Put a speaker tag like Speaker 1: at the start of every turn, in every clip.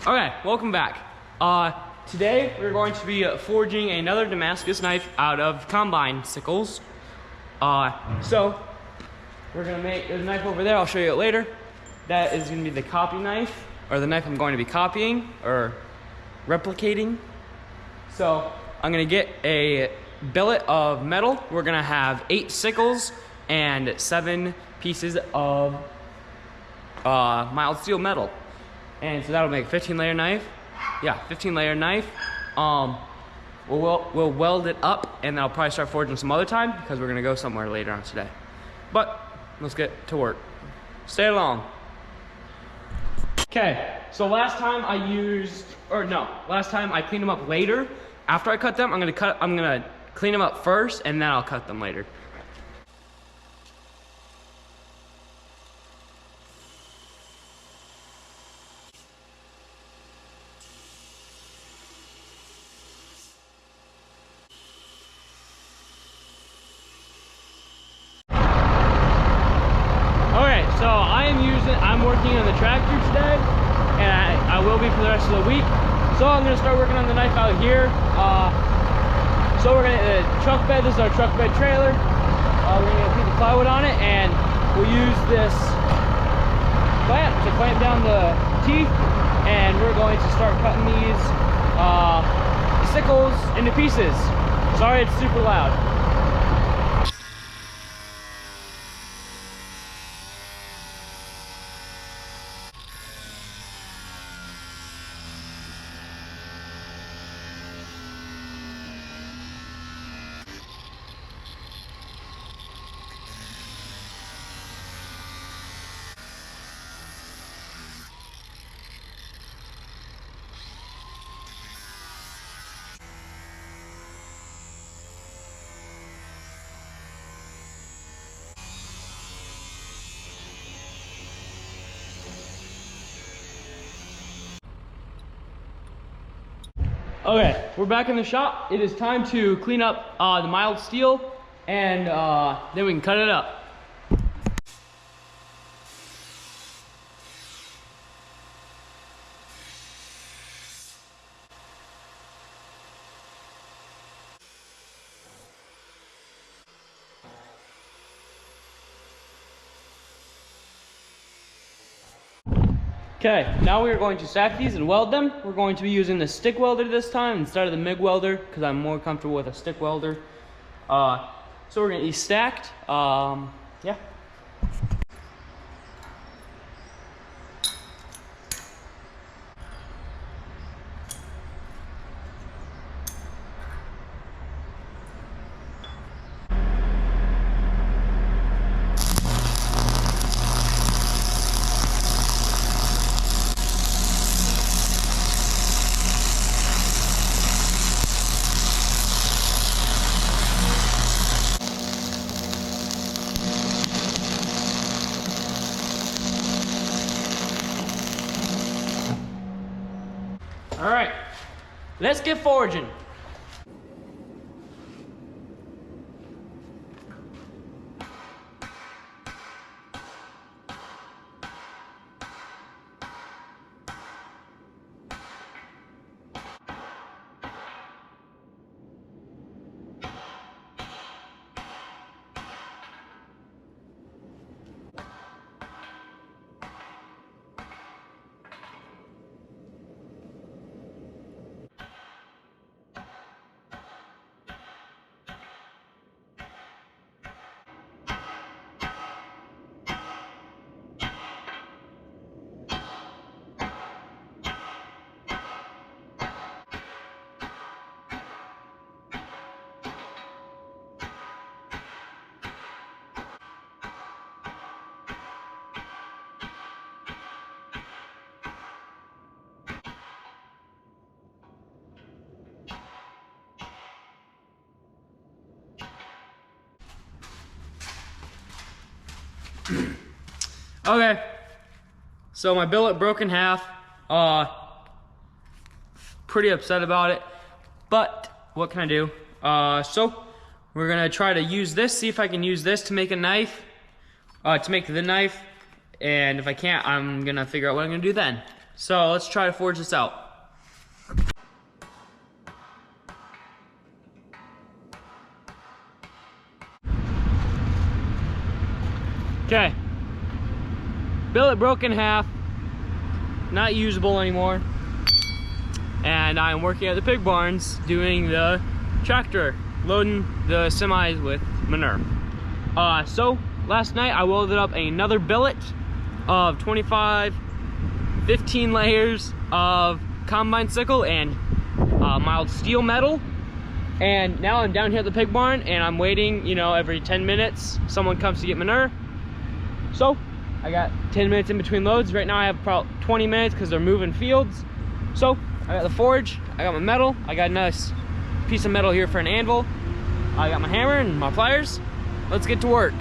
Speaker 1: Okay, welcome back. Today we're going to be forging another Damascus knife out of combine sickles. So we're gonna make, there's a knife over there, I'll show you it later. That is gonna be the copy knife, or the knife I'm going to be copying, or replicating. So I'm gonna get a billet of metal. We're gonna have 8 sickles and 7 pieces of mild steel metal. And so that'll make a 15-layer knife. Yeah, 15-layer knife. We'll weld it up, and then I'll probably start forging some other time because we're gonna go somewhere later on today. But let's get to work. Stay along. Okay, so last time I cleaned them up later. After I cut them, I'm gonna clean them up first, and then I'll cut them later. So I'm working on the tractor today, and I will be for the rest of the week. So I'm gonna start working on the knife out here. So we're gonna, truck bed, this is our truck bed trailer. We're gonna put the plywood on it, and we'll use this clamp to clamp down the teeth, and we're going to start cutting these sickles into pieces. Sorry it's super loud. Okay, we're back in the shop. It is time to clean up the mild steel, and then we can cut it up. Okay, now we are going to stack these and weld them. We're going to be using the stick welder this time instead of the MIG welder because I'm more comfortable with a stick welder. So we're gonna be stacked. Yeah. All right, let's get forging. Okay, so my billet broke in half. Pretty upset about it, but what can I do? So we're gonna try to use this, see if I can use this to make a knife, to make the knife, and if I can't, I'm gonna figure out what I'm gonna do then. so let's try to forge this out. Okay, billet broke in half, not usable anymore, and I'm working at the pig barns doing the tractor, loading the semis with manure. So last night I welded up another billet of 15 layers of combine sickle and mild steel metal. And now I'm down here at the pig barn and I'm waiting, you know, every 10 minutes someone comes to get manure. So I got 10 minutes in between loads. Right now I have about 20 minutes because they're moving fields. So I got the forge, I got my metal, I got a nice piece of metal here for an anvil. I got my hammer and my pliers. Let's get to work.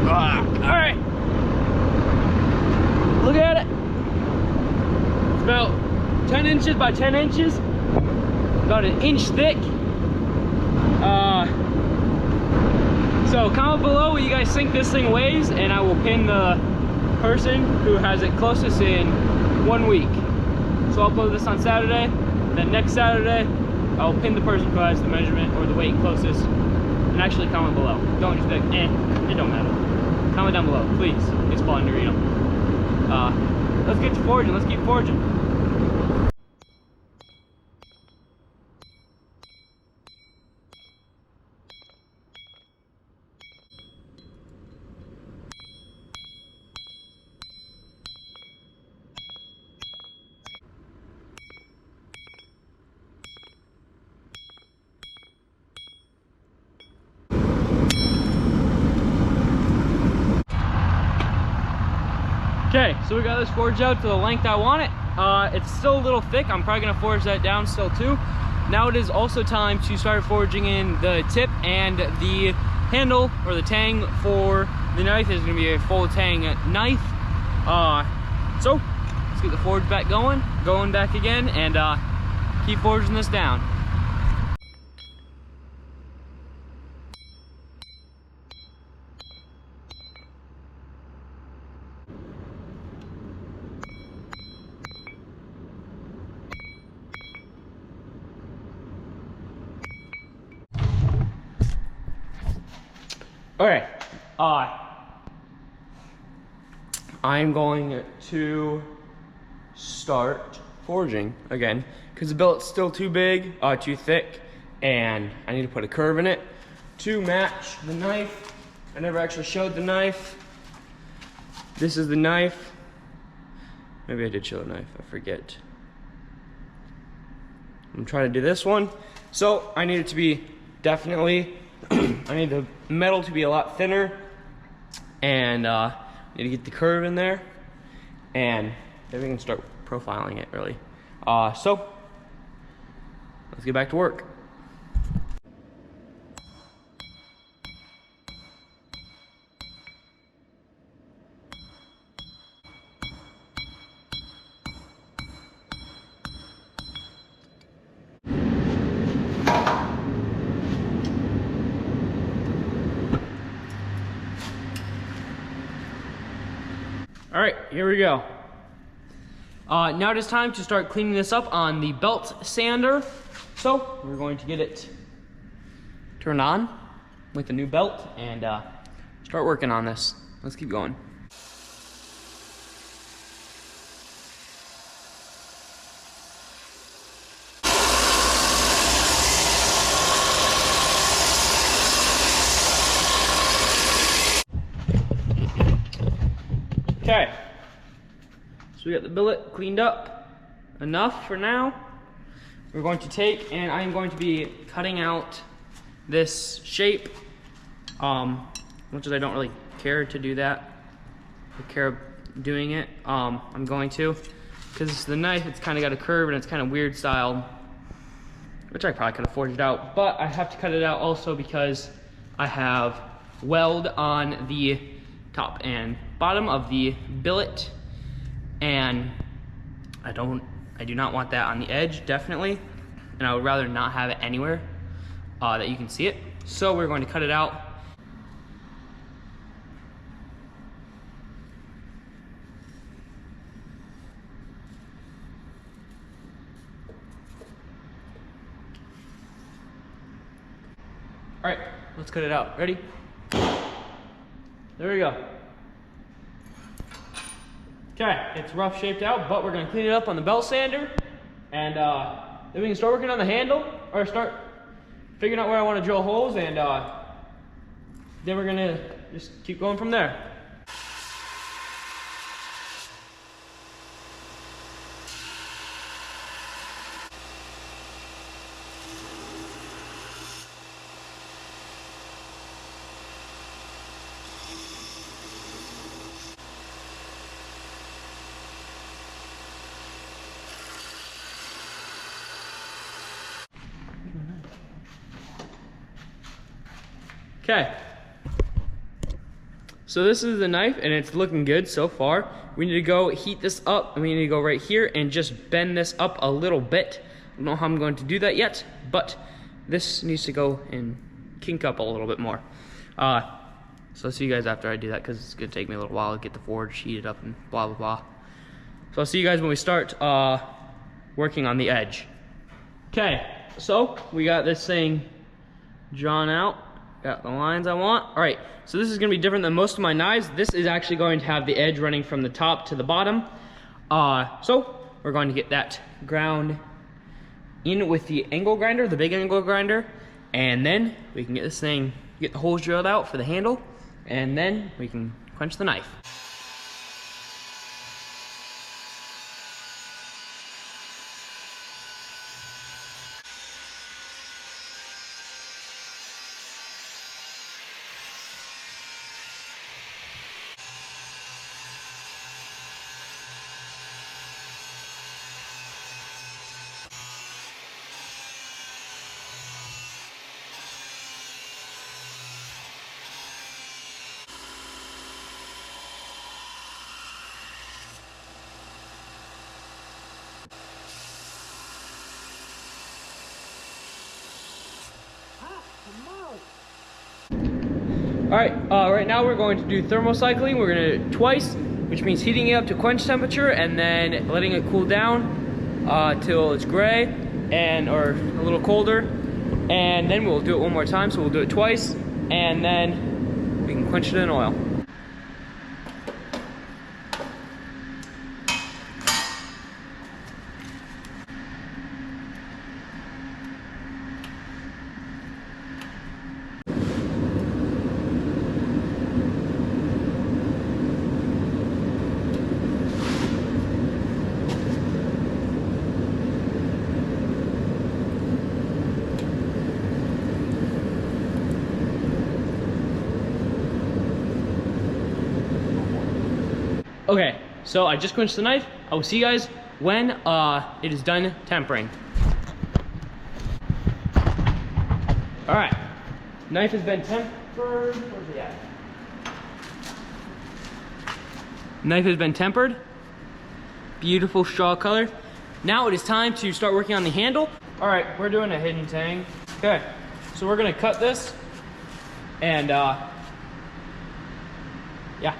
Speaker 1: Alright, look at it. It's about 10 inches by 10 inches, about an inch thick. So comment below what you guys think this thing weighs and I will pin the person who has it closest in 1 week. So I'll upload this on Saturday, then next Saturday I'll pin the person who has the measurement or the weight closest. And actually comment below. Don't just be like, it don't matter. Comment down below, please. It's fun to read them. Let's get to forging. Let's keep forging. Okay, so we got this forged out to the length I want it. It's still a little thick. I'm probably gonna forge that down still too. Now it is also time to start forging in the tip and the handle or the tang for the knife. Is gonna be a full tang knife. So let's get the forge back going back again, and keep forging this down. Okay, I'm going to start forging again because the billet's still too big, too thick, and I need to put a curve in it to match the knife. I never actually showed the knife. This is the knife. Maybe I did show the knife, I forget. I'm trying to do this one. So I need it to be definitely I need the metal to be a lot thinner, and need to get the curve in there, and then we can start profiling it really. So let's get back to work. All right, here we go. Now it is time to start cleaning this up on the belt sander. So we're going to get it turned on with the new belt and start working on this. Let's keep going. Okay, so we got the billet cleaned up enough for now. We're going to take, and I'm going to be cutting out this shape, much as I don't really care to do that, I care doing it. I'm going to, because the knife, it's kind of got a curve and it's kind of weird style, which I probably could have forged out, but I have to cut it out also because I have weld on the top and bottom of the billet, and I do not want that on the edge, definitely, and I would rather not have it anywhere that you can see it. So we're going to cut it out. All right, let's cut it out. Ready? There we go. Okay, it's rough shaped out, but we're gonna clean it up on the belt sander, and then we can start working on the handle, or start figuring out where I want to drill holes, and then we're gonna just keep going from there. Okay, so this is the knife and it's looking good so far. We need to go heat this up, and we need to go right here and just bend this up a little bit. I don't know how I'm going to do that yet, but this needs to go and kink up a little bit more. So I'll see you guys after I do that, because it's gonna take me a little while to get the forge heated up and blah blah blah. So I'll see you guys when we start working on the edge. Okay, so we got this thing drawn out. Got the lines I want. All right, so this is gonna be different than most of my knives. This is actually going to have the edge running from the top to the bottom. So we're going to get that ground in with the angle grinder, the big angle grinder, and then we can get this thing, get the holes drilled out for the handle, and then we can quench the knife. All right, right now we're going to do thermocycling. We're gonna do it twice, which means heating it up to quench temperature and then letting it cool down till it's gray or a little colder. And then we'll do it one more time, so we'll do it twice, and then we can quench it in oil. Okay, so I just quenched the knife. I will see you guys when it is done tempering. All right, knife has been tempered. Where's it at? Knife has been tempered. Beautiful straw color. Now it is time to start working on the handle. All right, we're doing a hidden tang. Okay, so we're gonna cut this and yeah.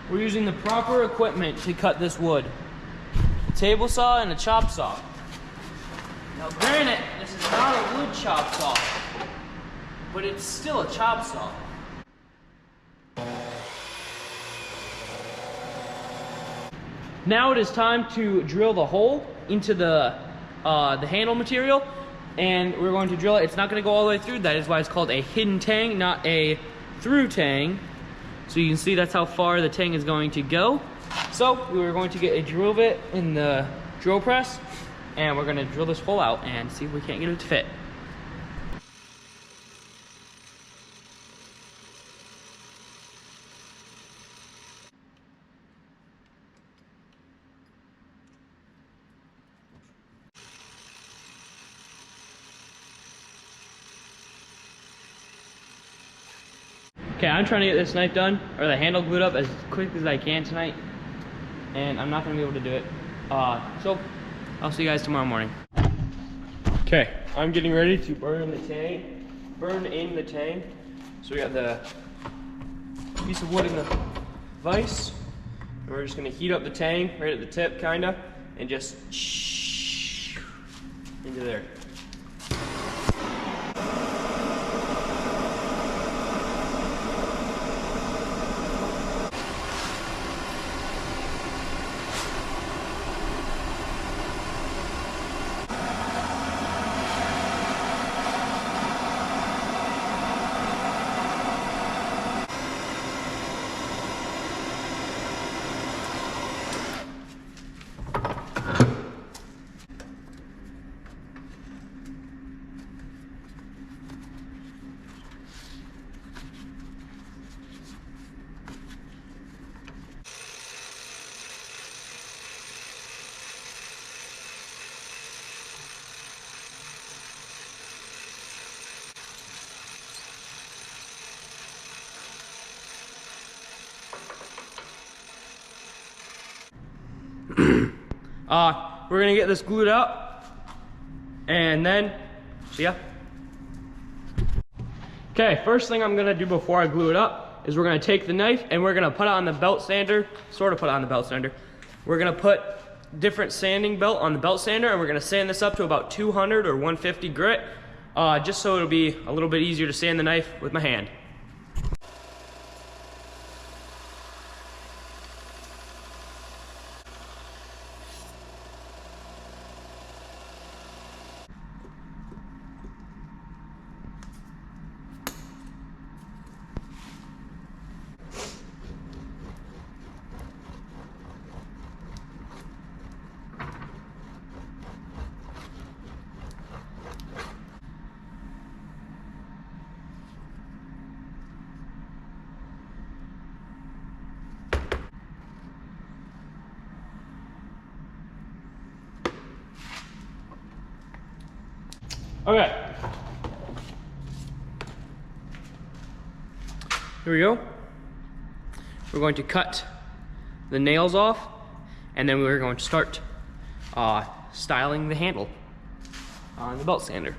Speaker 1: we're using the proper equipment to cut this wood. A table saw and a chop saw. Now granted, this is not a wood chop saw, but it's still a chop saw. Now it is time to drill the hole into the handle material, and we're going to drill it. It's not going to go all the way through. That is why it's called a hidden tang, not a through tang. So you can see that's how far the tang is going to go. So we're going to get a drill bit in the drill press, and we're going to drill this hole out and see if we can't get it to fit. Okay, I'm trying to get this knife done, or the handle glued up as quick as I can tonight, and I'm not gonna be able to do it. So I'll see you guys tomorrow morning. Okay, I'm getting ready to burn in the tang. So we got the piece of wood in the vise, and we're just gonna heat up the tang right at the tip, kinda, and just into there. We're gonna get this glued up, and then see ya. Okay, first thing I'm gonna do before I glue it up is we're gonna take the knife and we're gonna put it on the belt sander, sort of put it on the belt sander. We're gonna put different sanding belt on the belt sander, and we're gonna sand this up to about 200 or 150 grit, just so it'll be a little bit easier to sand the knife with my hand. Okay. Here we go. We're going to cut the nails off, and then we're going to start styling the handle on the belt sander.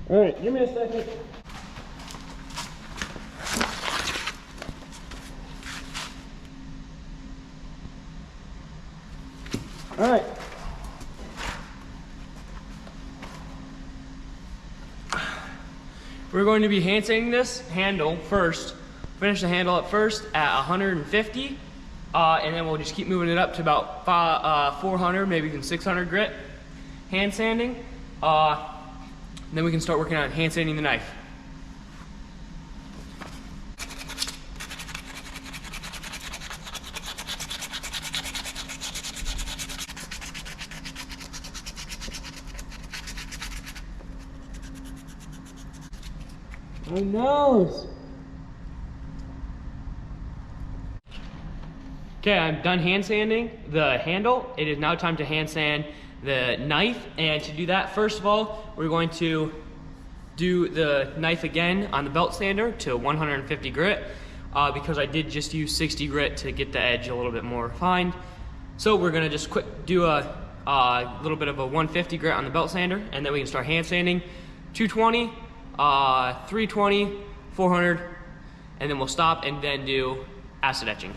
Speaker 1: All right, give me a second. All right. We're going to be hand sanding this handle first. Finish the handle up first at 150, and then we'll just keep moving it up to about 400, maybe even 600 grit hand sanding. Then we can start working on hand sanding the knife. My nose. Okay, I'm done hand sanding the handle. It is now time to hand sand the knife. And to do that, first of all, we're going to do the knife again on the belt sander to 150 grit because I did just use 60 grit to get the edge a little bit more refined. So we're gonna just do a little bit of a 150 grit on the belt sander, and then we can start hand sanding 220, 320, 400, and then we'll stop and then do acid etching.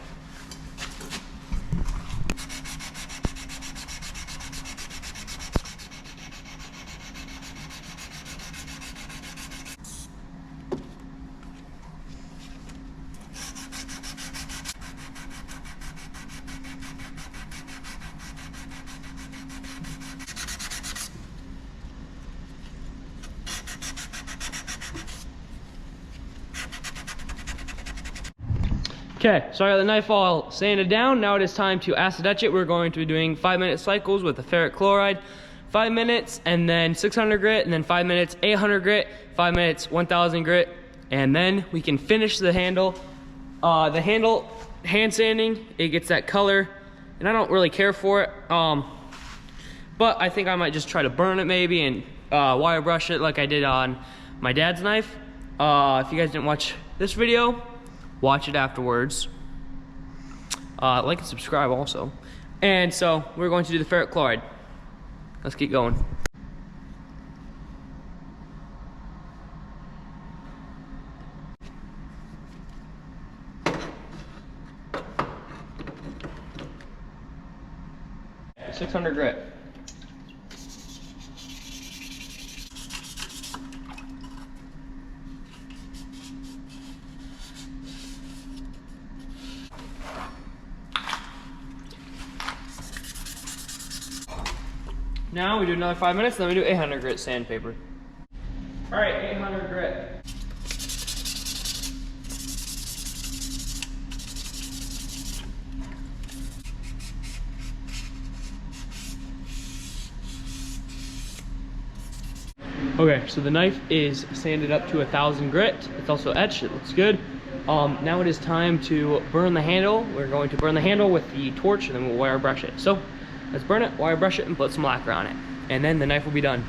Speaker 1: Okay, so I got the knife all sanded down. Now it is time to acid etch it. We're going to be doing 5-minute cycles with the ferric chloride. 5 minutes and then 600 grit, and then 5 minutes 800 grit, 5 minutes 1000 grit, and then we can finish the handle. The handle hand sanding, it gets that color, and I don't really care for it. But I think I might just try to burn it maybe and wire brush it like I did on my dad's knife. If you guys didn't watch this video, watch it afterwards. Like and subscribe also. And so we're going to do the ferric chloride. Let's keep going. Okay, 600 grit. Now we do another 5 minutes, then we do 800 grit sandpaper. All right, 800 grit. Okay, so the knife is sanded up to 1000 grit. It's also etched, it looks good. Now it is time to burn the handle. We're going to burn the handle with the torch, and then we'll wire brush it. So let's burn it, wire brush it, and put some lacquer on it. And then the knife will be done.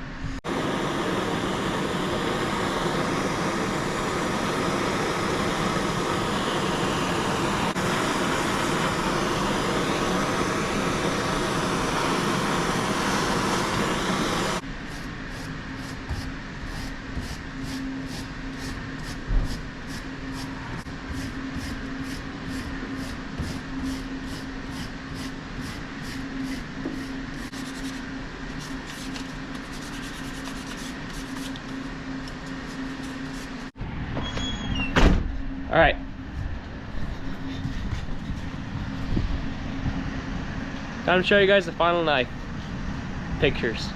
Speaker 1: All right. Time to show you guys the final knife pictures.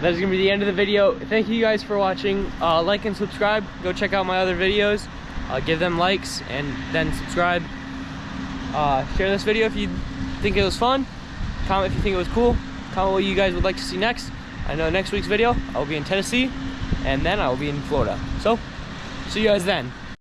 Speaker 1: That is going to be the end of the video. Thank you guys for watching. Like and subscribe. Go check out my other videos. Give them likes and then subscribe. Share this video if you think it was fun. Comment if you think it was cool. Comment what you guys would like to see next. I know next week's video I will be in Tennessee, and then I will be in Florida. So, see you guys then.